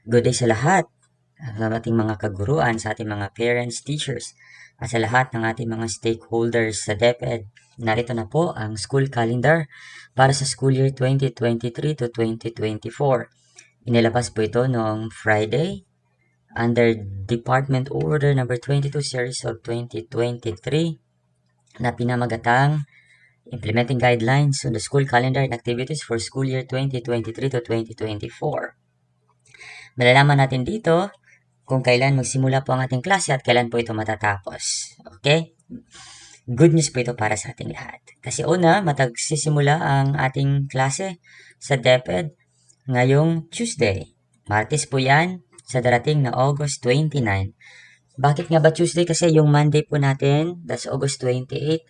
Good day sa lahat, sa ating mga kaguruan, sa ating mga parents, teachers, at sa lahat ng ating mga stakeholders sa DepEd. Narito na po ang school calendar para sa school year 2023 to 2024. Inilabas po ito noong Friday under Department Order number 22 series of 2023 na pinamagatang Implementing Guidelines on the School Calendar and Activities for School Year 2023 to 2024. Malalaman natin dito kung kailan magsimula po ang ating klase at kailan po ito matatapos. Okay? Good news po ito para sa ating lahat. Kasi una, magsisimula ang ating klase sa DepEd ngayong Tuesday. Martes po yan sa darating na August 29. Bakit nga ba Tuesday? Kasi yung Monday po natin, that's August 28,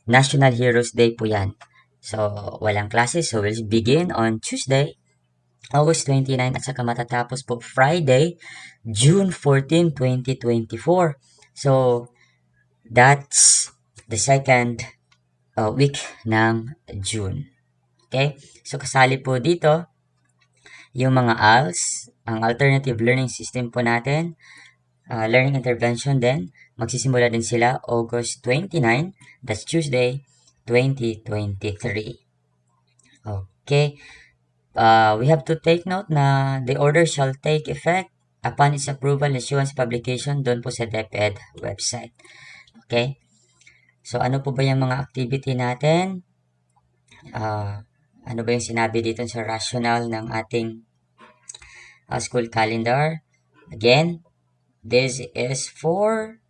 National Heroes Day po yan. So, walang klase. So, we'll begin on Tuesday, August 29 at saka matatapos po Friday, June 14, 2024. So, that's the second week ng June. Okay? So, kasali po dito yung mga ALS, ang Alternative Learning System po natin, Learning Intervention din. Magsisimula din sila August 29, that's Tuesday, 2023. Okay. We have to take note na the order shall take effect upon its approval and issuance publication doon po sa DepEd website. Okay? So, ano po ba yung mga activity natin? Ano ba yung sinabi dito sa rationale ng ating school calendar? Again, this is for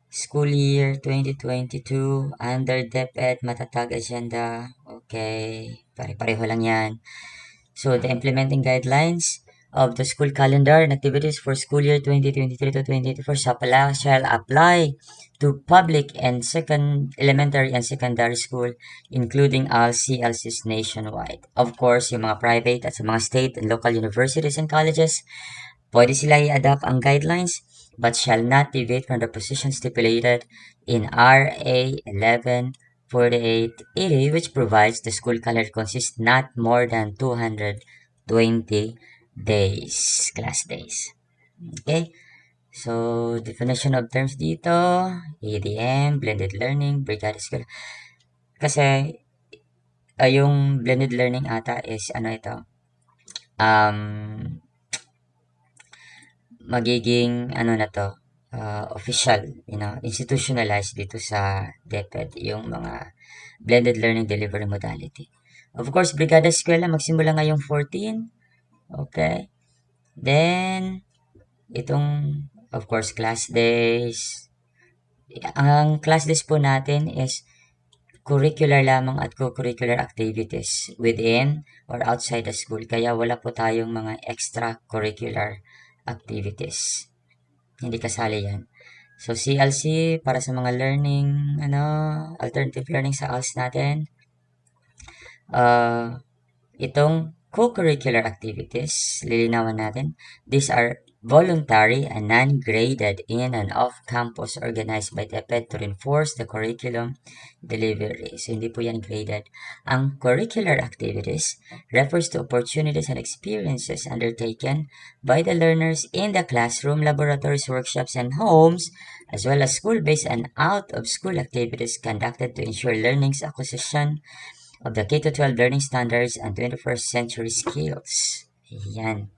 school year 2022 under DepEd MATATAG agenda. Okay, pare-pareho lang yan. So, the implementing guidelines of the school calendar and activities for school year 2023 to 2024 shall apply to public and elementary and secondary school, including all CLCs nationwide. Of course, yung mga private at sa mga state and local universities and colleges, pwede sila i-adapt ang guidelines but shall not deviate from the position stipulated in RA 114880, which provides the school calendar consists not more than 220 days, class days. Okay? So, definition of terms dito, ADM, blended learning, brigade school. Kasi, yung blended learning ata is, magiging, official, institutionalized dito sa DepEd, yung mga blended learning delivery modality. Of course, Brigada Eskwela magsimula ngayong 14. Okay. Then, itong, of course, class days. Ang class days po natin is curricular lamang at co-curricular activities within or outside the school. Kaya wala po tayong mga extracurricular activities. Hindi kasali yan. So, CLC, para sa mga learning, alternative learning sa ALS natin. Itong co-curricular activities, lilinawan natin. These are voluntary and non-graded in and off-campus organized by DepEd to reinforce the curriculum delivery. So, hindi po yan graded. Ang curricular activities refers to opportunities and experiences undertaken by the learners in the classroom, laboratories, workshops, and homes, as well as school-based and out-of-school activities conducted to ensure learning's acquisition of the K-12 learning standards and 21st century skills. Ayan.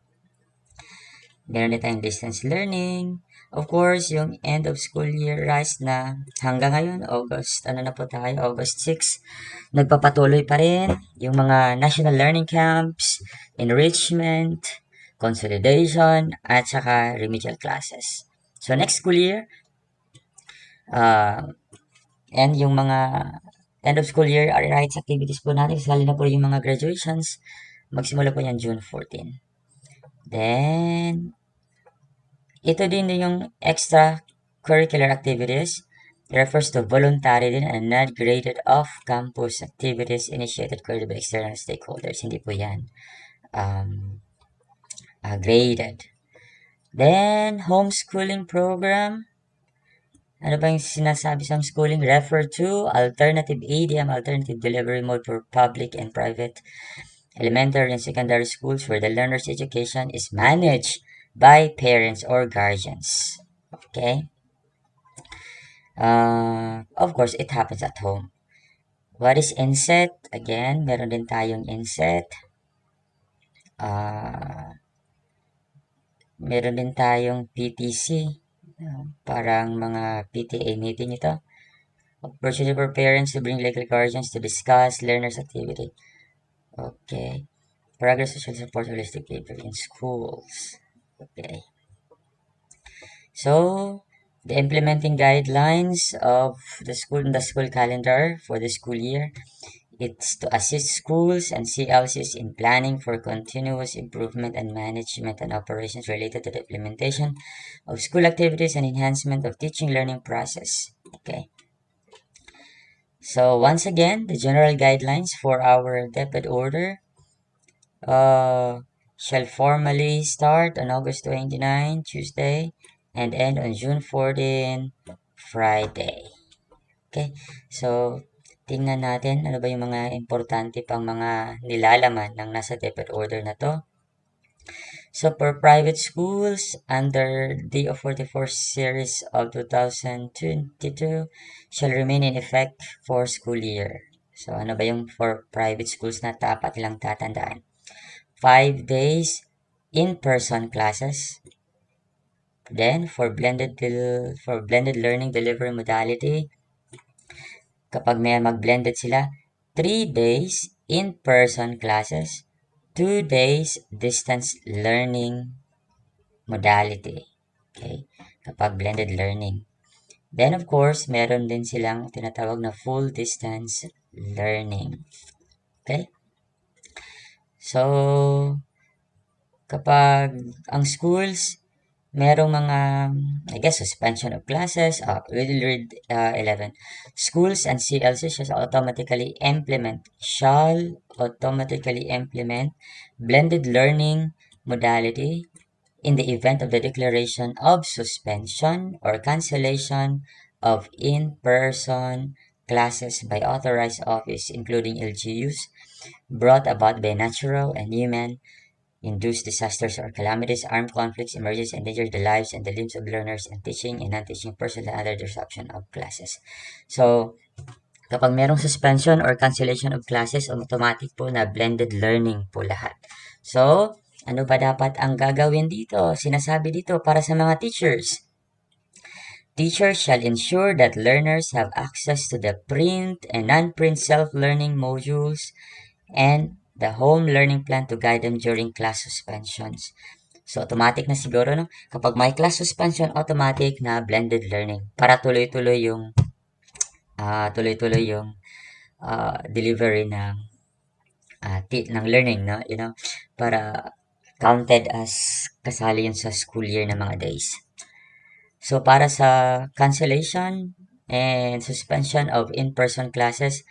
Meron na tayong distance learning. Of course, yung end of school year rise na hanggang ngayon, August 6, nagpapatuloy pa rin yung mga national learning camps, enrichment, consolidation, at saka remedial classes. So, next school year, and yung mga end of school year rights activities po natin, kasali na po yung mga graduations, magsimula po yan June 14. Then, ito din yung extracurricular activities. It refers to voluntary din and not graded off-campus activities initiated by external stakeholders. Hindi po yan graded. Then, homeschooling program. Ano ba yung sinasabi sa homeschooling? Refer to alternative ADM, alternative delivery mode for public and private elementary and secondary schools where the learner's education is managed by parents or guardians. Okay? Of course, it happens at home. What is inset? Again, meron din tayong inset. Meron din tayong PTC. Parang mga PTA meeting ito. Opportunity for parents to bring legal guardians to discuss learners' activity. Okay. Progress social support holistic behavior in schools. Okay. So, the implementing guidelines of the school calendar for the school year. It's to assist schools and CLCs in planning for continuous improvement and management and operations related to the implementation of school activities and enhancement of teaching learning process. Okay. So once again, the general guidelines for our DepEd order shall formally start on August 29, Tuesday, and end on June 14, Friday. Okay, so tingnan natin ano ba yung mga importante pang mga nilalaman ng nasa DepEd order na to. So for private schools under the 44 series of 2022 shall remain in effect for school year. So ano ba yung for private schools na dapat lang tatandaan? 5 days in-person classes. Then for blended learning delivery modality, kapag may mag-blended sila, 3 days in-person classes, 2 days distance learning modality. Okay? Kapag blended learning. Then of course, meron din silang tinatawag na full distance learning. Okay? So, kapag ang schools, merong mga, I guess, suspension of classes. We'll read 11. Schools and CLC shall automatically implement blended learning modality in the event of the declaration of suspension or cancellation of in-person classes by authorized office, including LGUs, brought about by natural and human induced disasters or calamities, armed conflicts, emergencies, endanger the lives and the limbs of learners and teaching and non-teaching personnel and other disruption of classes. So, kapag merong suspension or cancellation of classes, automatic po na blended learning po lahat. So, ano ba dapat ang gagawin dito? Sinasabi dito para sa mga teachers. Teachers shall ensure that learners have access to the print and non-print self-learning modules and the home learning plan to guide them during class suspensions. So, automatic na siguro, no? Kapag may class suspension, automatic na blended learning para tuloy-tuloy yung delivery ng learning, no? You know, para counted as kasali yun sa school year na mga days. So, para sa cancellation and suspension of in-person classes,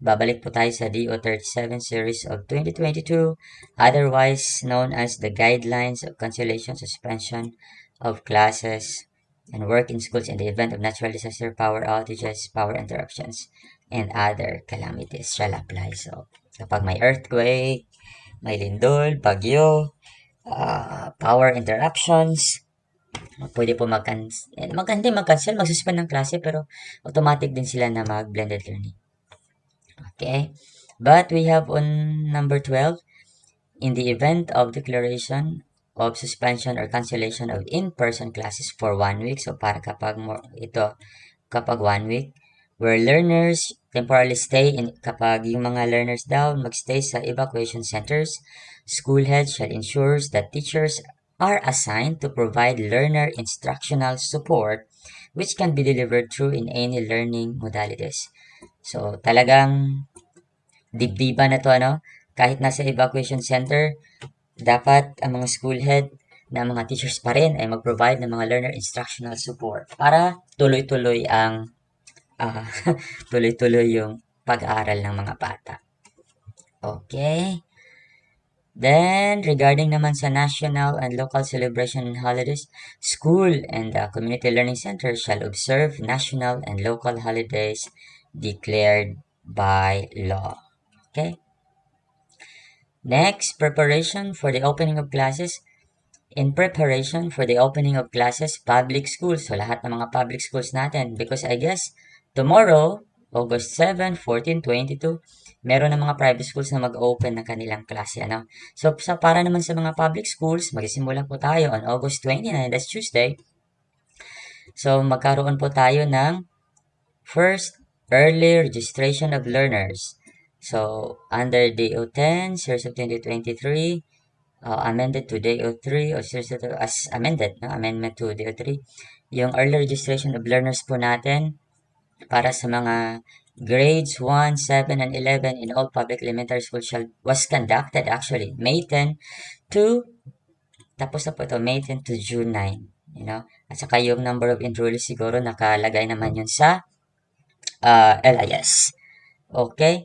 babalik po tayo sa DO37 series of 2022, otherwise known as the Guidelines of Cancellation, Suspension of Classes, and Work in Schools in the event of natural disaster, power outages, power interruptions, and other calamities shall apply. So, kapag may earthquake, may lindol, bagyo, power interruptions, pwede po mag-cancel, mag-suspend ng klase, pero automatic din sila na mag-blended learning. Okay, but we have on number 12, in the event of declaration of suspension or cancellation of in-person classes for 1 week, so para kapag 1 week, where learners temporarily stay kapag yung mga learners daw magstay sa evacuation centers, school heads shall ensure that teachers are assigned to provide learner instructional support which can be delivered through in any learning modalities. So, talagang dibdiba na to, ano? Kahit nasa evacuation center, dapat ang mga school head na mga teachers pa rin ay mag-provide ng mga learner instructional support para tuloy-tuloy ang tuloy-tuloy yung pag-aaral ng mga bata. Okay. Then, regarding naman sa national and local celebration and holidays, school and community learning centers shall observe national and local holidays declared by law. Okay? Next, preparation for the opening of classes. In preparation for the opening of classes, public schools, so lahat ng mga public schools natin, because I guess tomorrow, August 7, 14, 22, meron ng mga private schools na mag-open ng kanilang klase, ano? So, para naman sa mga public schools, magsisimula po tayo on August 29, that's Tuesday. So, magkaroon po tayo ng first early registration of learners. So, under DO10, Series of 2023, amended to DO3 or as amended, no? Amendment to DO3, yung early registration of learners po natin para sa mga grades 1, 7, and 11 in all public elementary schools was conducted actually May 10 to, tapos na po ito, May 10 to June 9. You know? At saka yung number of enrollees siguro nakalagay naman yun sa LIS. Okay?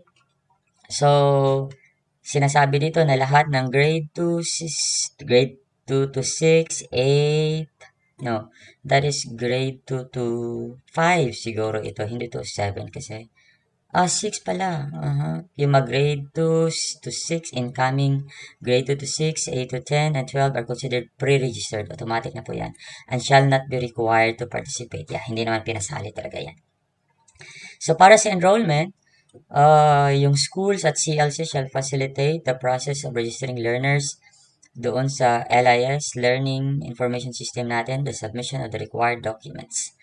So, sinasabi dito na lahat ng grade 2, grade 2 to 6, 8, no, that is grade 2 to 5 siguro ito, hindi to 7 kasi. 6 pala. Yung mag-grade 2 to 6 incoming, grade 2 to 6, 8 to 10, and 12 are considered pre-registered. Automatic na po yan. And shall not be required to participate. Yeah, hindi naman pinasali talaga yan. So, para sa enrollment, yung schools at CLC shall facilitate the process of registering learners doon sa LIS, Learning Information System natin, the submission of the required documents.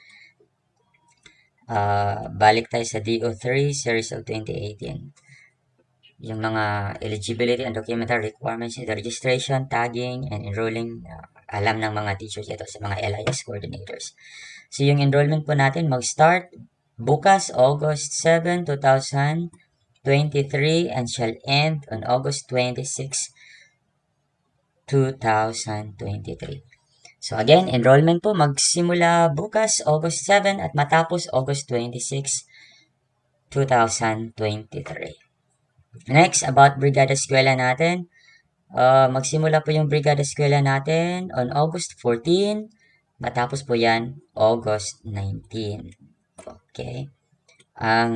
Balik tayo sa DO3, Series of 2018. Yung mga eligibility and documentary requirements in the registration, tagging, and enrolling, alam ng mga teachers ito sa mga LIS coordinators. So, yung enrollment po natin mag-start bukas, August 7, 2023, and shall end on August 26, 2023. So again, enrollment po magsimula bukas, August 7 at matapos August 26, 2023. Next, about Brigada Eskwela natin. Magsimula po yung Brigada Eskwela natin on August 14, matapos po yan August 19. Okay. Ang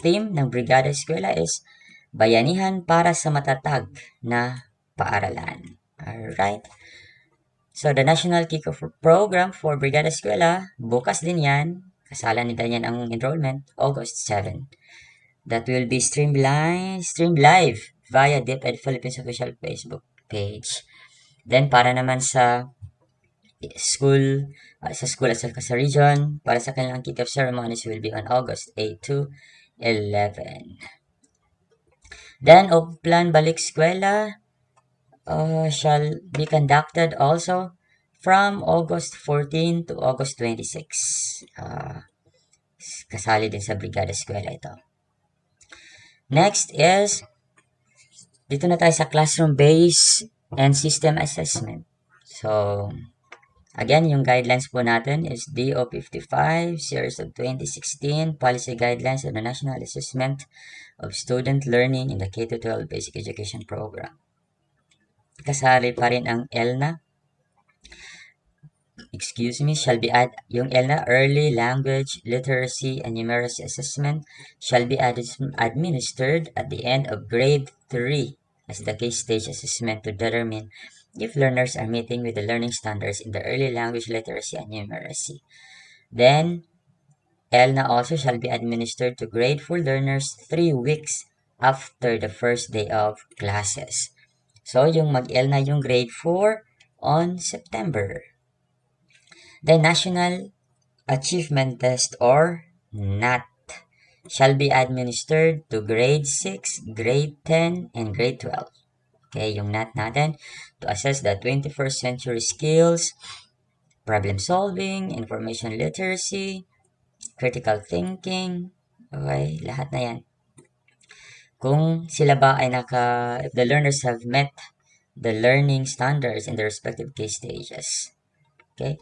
theme ng Brigada Eskwela is Bayanihan para sa matatag na paaralan. Alright. So, the National Kickoff Program for Brigada Eskwela, bukas din yan. Kasalan nila yan ang enrollment, August 7. That will be streamed live via DepEd Philippines official Facebook page. Then, para naman sa school at sa region, para sa kanilang kickoff ceremonies will be on August 8 to 11. Then, Plan Balik Eskwela shall be conducted also from August 14 to August 26. Kasali din sa Brigada Eskwela ito. Next is, dito na tayo sa classroom-based and system assessment. So, again, yung guidelines po natin is DO 55, Series of 2016, Policy Guidelines on the National Assessment of Student Learning in the K-12 Basic Education Program. Kasali pa rin ang ELNA. Shall be yung ELNA, Early Language, Literacy, and Numeracy Assessment, shall be administered at the end of grade 3 as the case stage assessment to determine if learners are meeting with the learning standards in the early language literacy and numeracy. Then, ELNA also shall be administered to grade 4 learners 3 weeks after the first day of classes. So, yung mag-ELNA yung grade 4 on September. The National Achievement Test or NAT shall be administered to grade 6, grade 10, and grade 12. Okay, yung NAT natin to assess the 21st century skills, problem solving, information literacy, critical thinking. Okay, lahat na yan. Kung sila ba ay if the learners have met the learning standards in the respective case stages. Okay?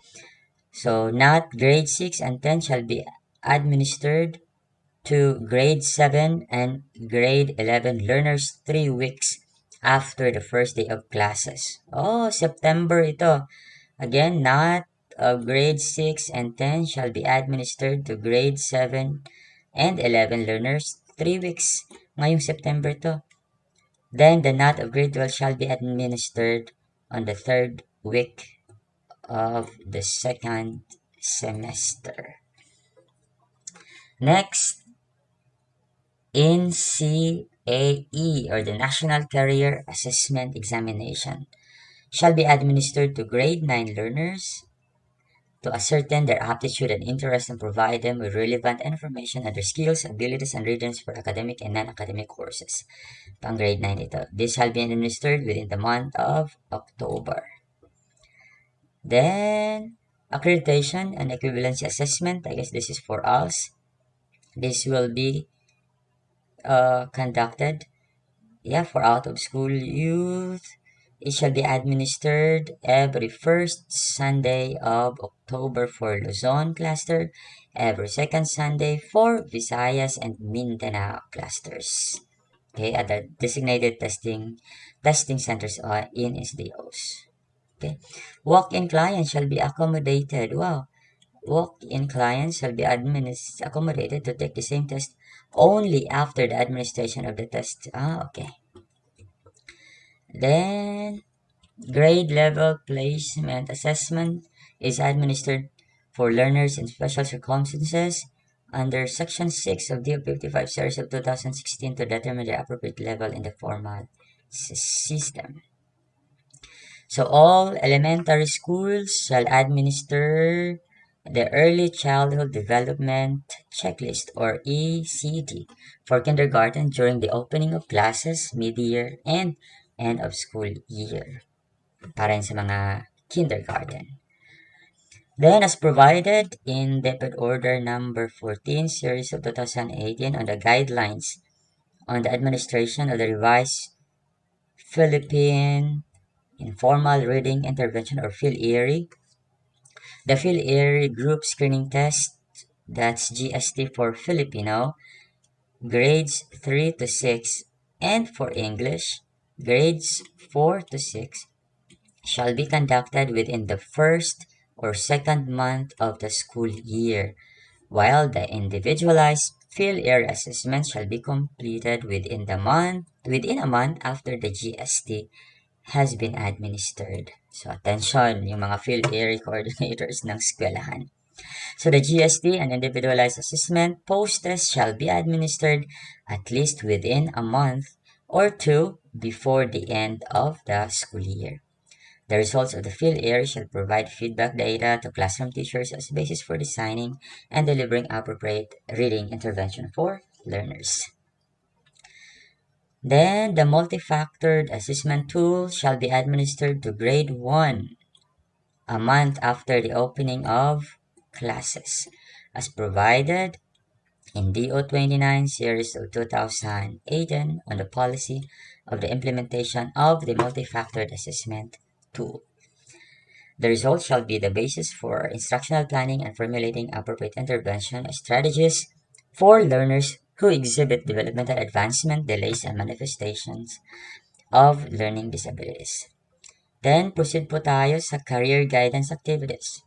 So, NAT grade 6 and 10 shall be administered to grade 7 and grade 11 learners 3 weeks after the first day of classes. September ito. Again, NAT of grade 6 and 10 shall be administered to grade 7 and 11 learners 3 weeks ngayong September to. Then the knot of grade 12 shall be administered on the third week of the second semester. Next, NCAE, or the National Career Assessment Examination, shall be administered to grade 9 learners to ascertain their aptitude and interest and provide them with relevant information on their skills, abilities, and readiness for academic and non-academic courses. Pang grade 9 ito. This shall be administered within the month of October. Then, accreditation and equivalency assessment. I guess this is for us. This will be conducted, for out-of-school youth. It shall be administered every first Sunday of October for Luzon cluster, every second Sunday for Visayas and Mindanao clusters. Okay, at the designated testing centers in SDOs. Okay, walk-in clients shall be accommodated. Wow, walk-in clients shall be accommodated to take the same test only after the administration of the test. Okay. Then, grade level placement assessment is administered for learners in special circumstances under Section 6 of DO 55 Series of 2016 to determine the appropriate level in the formal system. So all elementary schools shall administer the Early Childhood Development Checklist, or ECD, for kindergarten during the opening of classes, mid-year, and end of school year. Para yun sa mga kindergarten. Then, as provided in DepEd Order Number 14, Series of 2018 on the guidelines on the administration of the revised Philippine Informal Reading Intervention, or PhilERI, the PhilERI Group Screening Test, that's GST for Filipino, grades 3 to 6, and for English, grades 4 to 6, shall be conducted within the first or second month of the school year, while the individualized PhilERI assessment shall be completed within a month after the GST has been administered. So, attention, yung mga PhilERI coordinators ng eskwelahan. So, the GST and individualized assessment post-test shall be administered at least within a month or two before the end of the school year. The results of the PhilERI shall provide feedback data to classroom teachers as basis for designing and delivering appropriate reading intervention for learners. Then, the multi-factored assessment tool shall be administered to grade 1 a month after the opening of classes, as provided in DO 29 Series of 2018 on the policy of the implementation of the multi-factored assessment tool. The results shall be the basis for instructional planning and formulating appropriate intervention strategies for learners who exhibit developmental advancement, delays, and manifestations of learning disabilities. Then, proceed po tayo sa career guidance activities.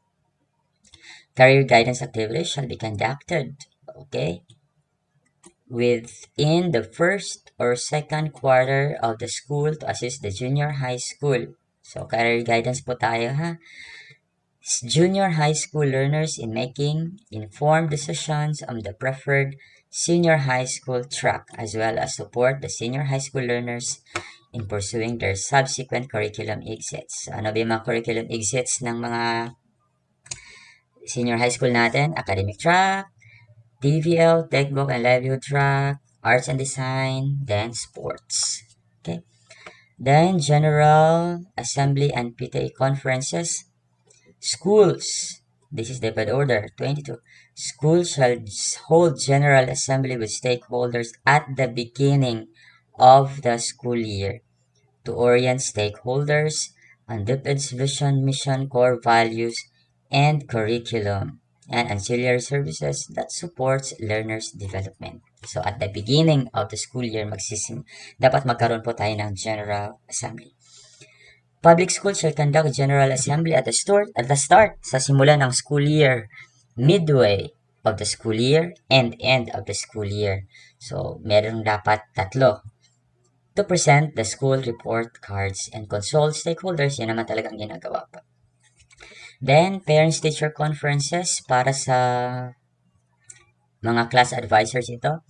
Career guidance activities shall be conducted, within the first or second quarter of the school to assist the junior high school. So, career guidance po tayo, ha? Junior high school learners in making informed decisions on the preferred senior high school track, as well as support the senior high school learners in pursuing their subsequent curriculum exits. So, ano ba yung mga curriculum exits ng mga senior high school natin? Academic track, TVL, textbook and livelihood track, arts and design, then sports. Okay. Then, General Assembly and PTA conferences. Schools, this is DepEd Order 22. Schools shall hold General Assembly with stakeholders at the beginning of the school year to orient stakeholders on DepEd's vision, mission, core values, and curriculum and ancillary services that supports learners' development. So, at the beginning of the school year, dapat magkaroon po tayo ng General Assembly. Public schools shall conduct General Assembly at the start sa simula ng school year, midway of the school year, and end of the school year. So, meron dapat tatlo. to present the school report cards and consult stakeholders. Yan naman talagang ginagawa pa. Then, parents-teacher conferences para sa mga class advisors ito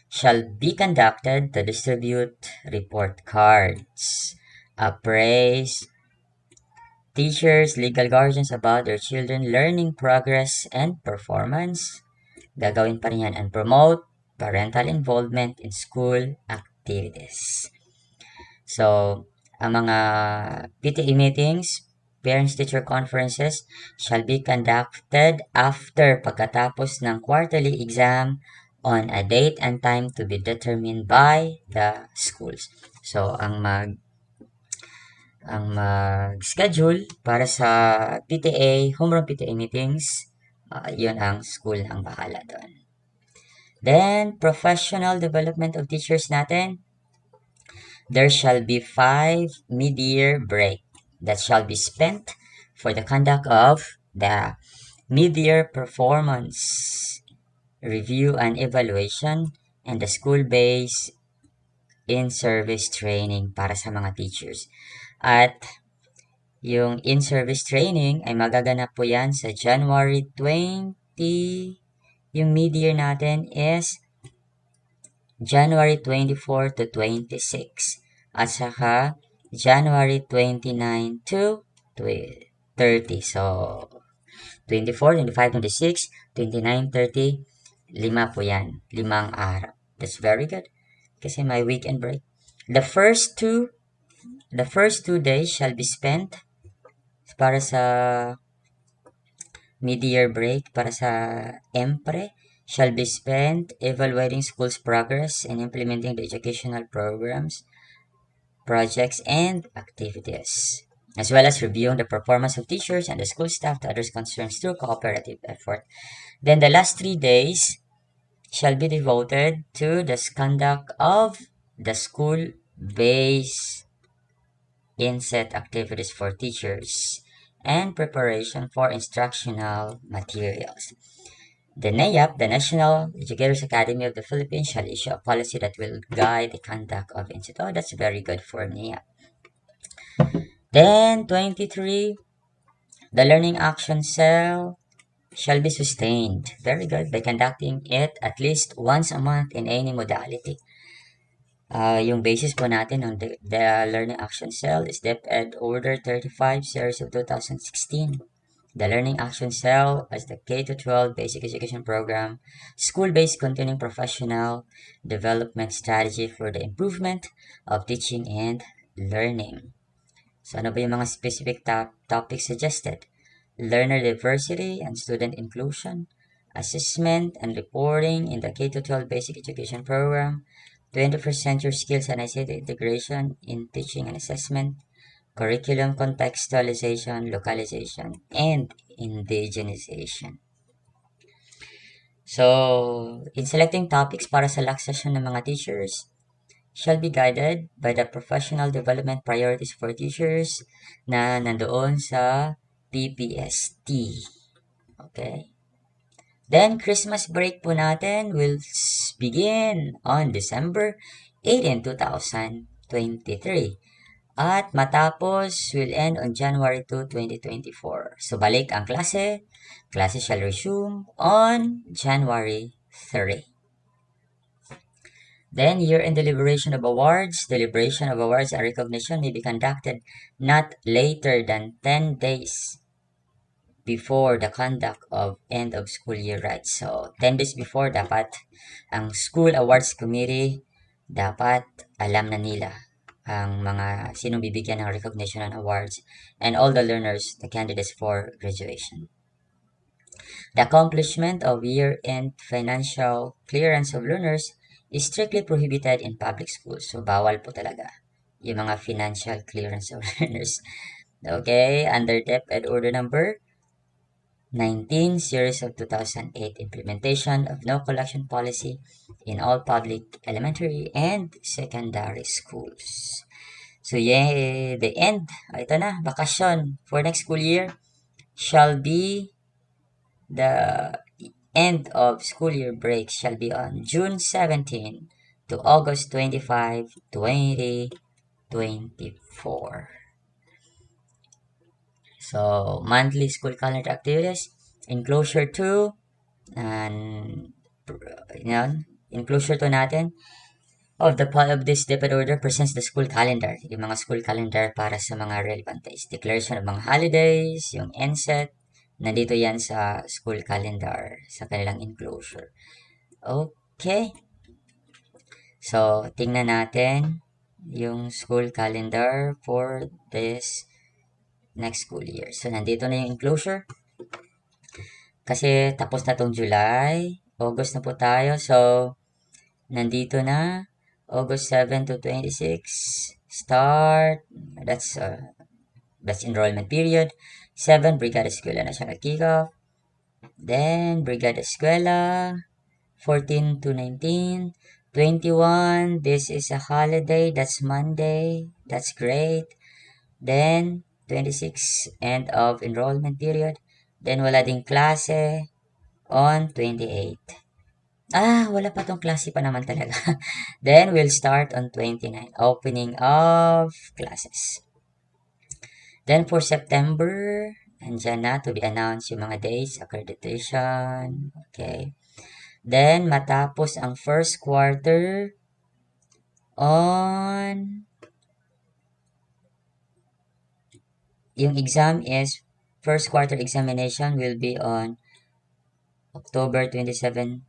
shall be conducted to distribute report cards, appraise teachers, legal guardians about their children learning progress and performance. Gagawin pa rin yan, and promote parental involvement in school activities. So, ang mga PTA meetings, parents-teacher conferences, shall be conducted after pagkatapos ng quarterly exam on a date and time to be determined by the schools. So, mag-schedule para sa PTA, homeroom PTA meetings, yun ang school ang bahala doon. Then, professional development of teachers natin, there shall be 5 mid-year break that shall be spent for the conduct of the mid-year performance review and evaluation and the school-based in-service training para sa mga teachers. At yung in-service training ay magaganap po yan sa January 20. Yung mid-year natin is January 24 to 26. At saka January 29 to 30. So, 24, 25, 26, 29, 30. 5 po yan. 5 araw. That's very good. Kasi may weekend break. The first two days shall be spent para sa mid-year break, para sa EMPRE, shall be spent evaluating schools' progress and implementing the educational programs, projects, and activities, as well as reviewing the performance of teachers and the school staff to others concerned through cooperative effort. Then the last 3 days shall be devoted to the conduct of the school-based inset activities for teachers and preparation for instructional materials. The NAEP, the National Educators Academy of the Philippines, shall issue a policy that will guide the conduct of inset. Oh, that's very good for NAEP. Then, 23, the Learning Action Cell shall be sustained. Very good. By conducting it at least once a month in any modality. Yung basis po natin ng the Learning Action Cell is DepEd Order 35 Series of 2016. The Learning Action Cell as the K-12 Basic Education Program, school-based continuing professional development strategy for the improvement of teaching and learning. So ano ba yung mga specific topics suggested? Learner diversity and student inclusion, assessment and reporting in the K-12 Basic Education Program, 21st century skills and ICT integration in teaching and assessment, curriculum contextualization, localization, and indigenization. So, in selecting topics para sa last session ng mga teachers, shall be guided by the professional development priorities for teachers na nandoon sa PPST. Okay? Then, Christmas break po natin will begin on December 18, 2023. At matapos will end on January 2, 2024. So, balik ang klase. Klase shall resume on January 3. Then, year-end deliberation of awards. Deliberation of awards and recognition may be conducted not later than 10 days before the conduct of end of school year rights. So, 10 days before, dapat ang School Awards Committee, dapat alam na nila ang mga sinong bibigyan ng recognition and awards and all the learners, the candidates for graduation. The accomplishment of year-end financial clearance of learners is strictly prohibited in public schools. So, bawal po talaga yung mga financial clearance of learners. Okay, under DepEd Order Number 19, Series of 2008, implementation of no collection policy in all public elementary and secondary schools. So, yeah, the end, ito na, bakasyon for next school year shall be, the end of school year break shall be on June 17 to August 25, 2024. So, monthly school calendar activities, enclosure 2, and yan, enclosure 2 natin. Of this DepEd order presents the school calendar. Yung mga school calendar para sa mga relevant days. Declaration ng mga holidays, yung NSET, nandito yan sa school calendar, sa kanilang enclosure. Okay. So, tingnan natin yung school calendar for this next school year. So, nandito na yung enclosure. Kasi tapos na tong July. August na po tayo. So, nandito na. August 7 to 26. Start. That's enrollment period. 7, Brigada Eskwela National Kickoff. Then, Brigada Eskwela. 14 to 19. 21, this is a holiday. That's Monday. That's great. Then, 26, end of enrollment period. Then, wala ding klase on 28. Wala pa tong klase pa naman talaga. Then, we'll start on 29. Opening of classes. Then, for September, andyan na to be announced yung mga days, accreditation. Okay. Then, matapos ang first quarter on... Yung exam is, first quarter examination will be on October 26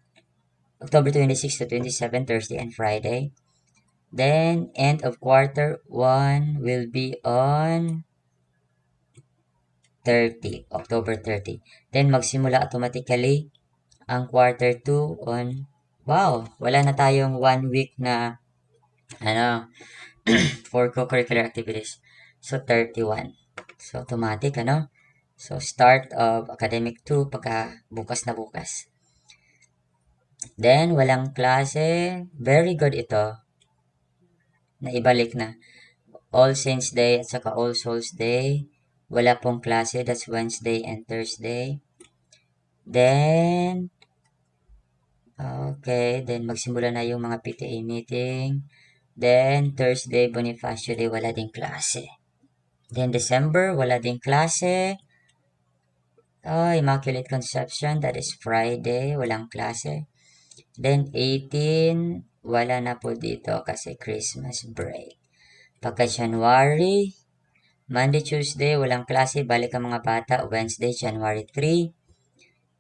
to 27, Thursday and Friday. Then, end of quarter 1 will be on October 30. Then, magsimula automatically ang quarter 2 on, wala na tayong 1 week na, for co-curricular activities. So, 31. So, automatic, So, start of academic 2 pagka bukas na bukas. Then, walang klase. Very good ito. Naibalik na. All Saints Day at saka All Souls Day. Wala pong klase. That's Wednesday and Thursday. Then, okay. Then, magsimula na yung mga PTA meeting. Then, Thursday, Bonifacio Day, wala ding klase. Then, December, wala ding klase. Immaculate Conception, that is Friday, walang klase. Then, 18, wala na po dito kasi Christmas break. Pagka January, Monday, Tuesday, walang klase, balik ang mga bata, Wednesday, January 3.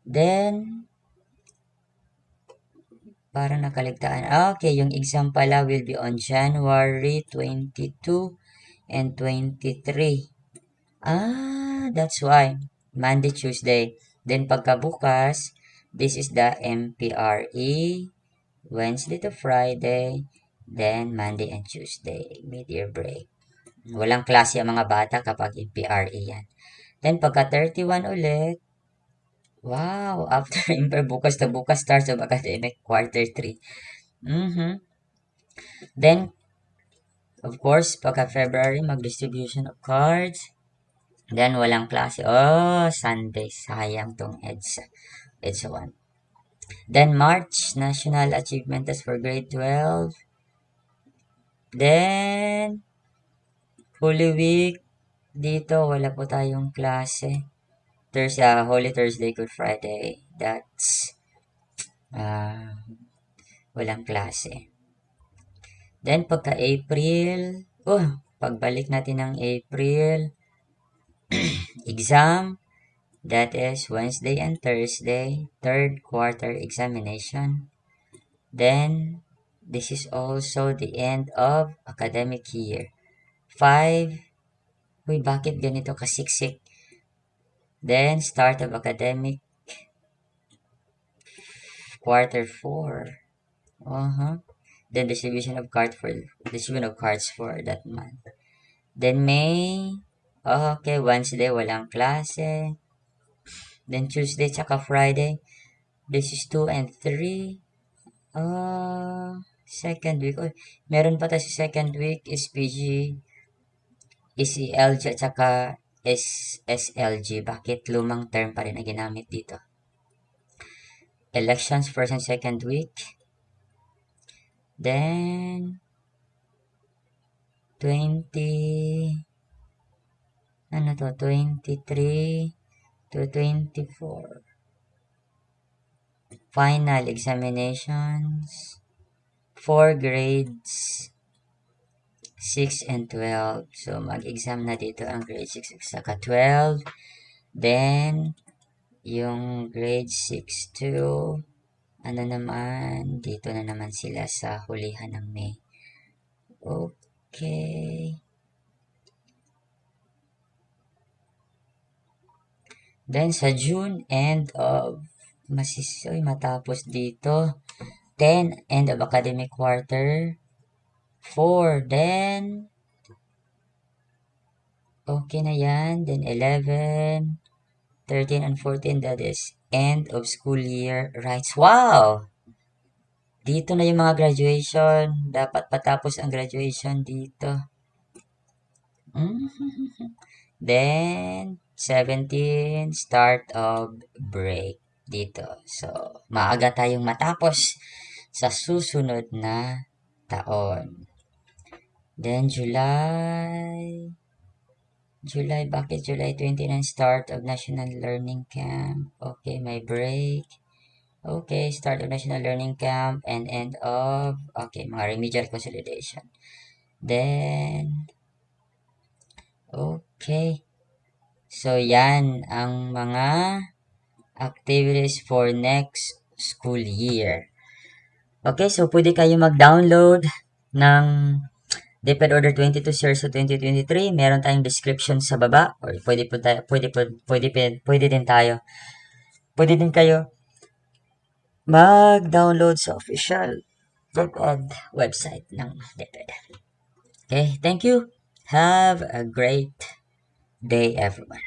Then, parang nakaligtaan. Okay, yung exam pala will be on January 22 and 23. That's why. Monday, Tuesday. Then pagkabukas, this is the MPRE, Wednesday to Friday, then Monday and Tuesday, mid-year break. Walang klase ang mga bata kapag MPRE yan. Then pagka 31 ulit, after bukas na bukas starts of academic quarter 3. Then, of course, pagka February, mag-distribution of cards. Then, walang klase. Sunday. Sayang tong EDSA 1. Then, March, National Achievement Test for Grade 12. Then, Holy Week. Dito, wala po tayong klase. Holy Thursday, Good Friday. That's, walang klase. Then, pagka-April, pagbalik natin ng April, exam, that is Wednesday and Thursday, third quarter examination. Then, this is also the end of academic year. 5, bakit ganito kasiksik? Then, start of academic quarter 4. Then, distribution of cards for that month. Then, May, okay, Wednesday, walang klase. Then, Tuesday, tsaka Friday. This is 2 and 3. Second week. Meron pa tayo sa second week is PG, ECLG, at saka SSLG. Bakit lumang term pa rin na ginamit dito? Elections, first and second week. Then, 20, ano to, 23 to 24. Final examinations for grades 6 and 12. So, mag-exam na dito ang grade 6 at saka 12. Then, yung grade 6 to, ano naman, dito na naman sila sa hulihan ng May. Okay. Then, sa June, end of, matapos dito. 10, end of academic quarter 4. Then, okay na yan. Then, 11, 13, and 14, that is end of school year rights. Wow! Dito na yung mga graduation. Dapat patapos ang graduation dito. Then, 17, start of break dito. So, maaga tayong matapos sa susunod na taon. Then, bakit July 29, start of National Learning Camp? Okay, may break. Okay, start of National Learning Camp and end of, okay, mga remedial consolidation. Then, okay. So, yan ang mga activities for next school year. Okay, so pwede kayo mag-download ng DepEd Order 22 Series of 2023. Meron tayong description sa baba or pwede din kayo mag-download sa official DepEd website ng DepEd. Okay, thank you. Have a great day, everyone.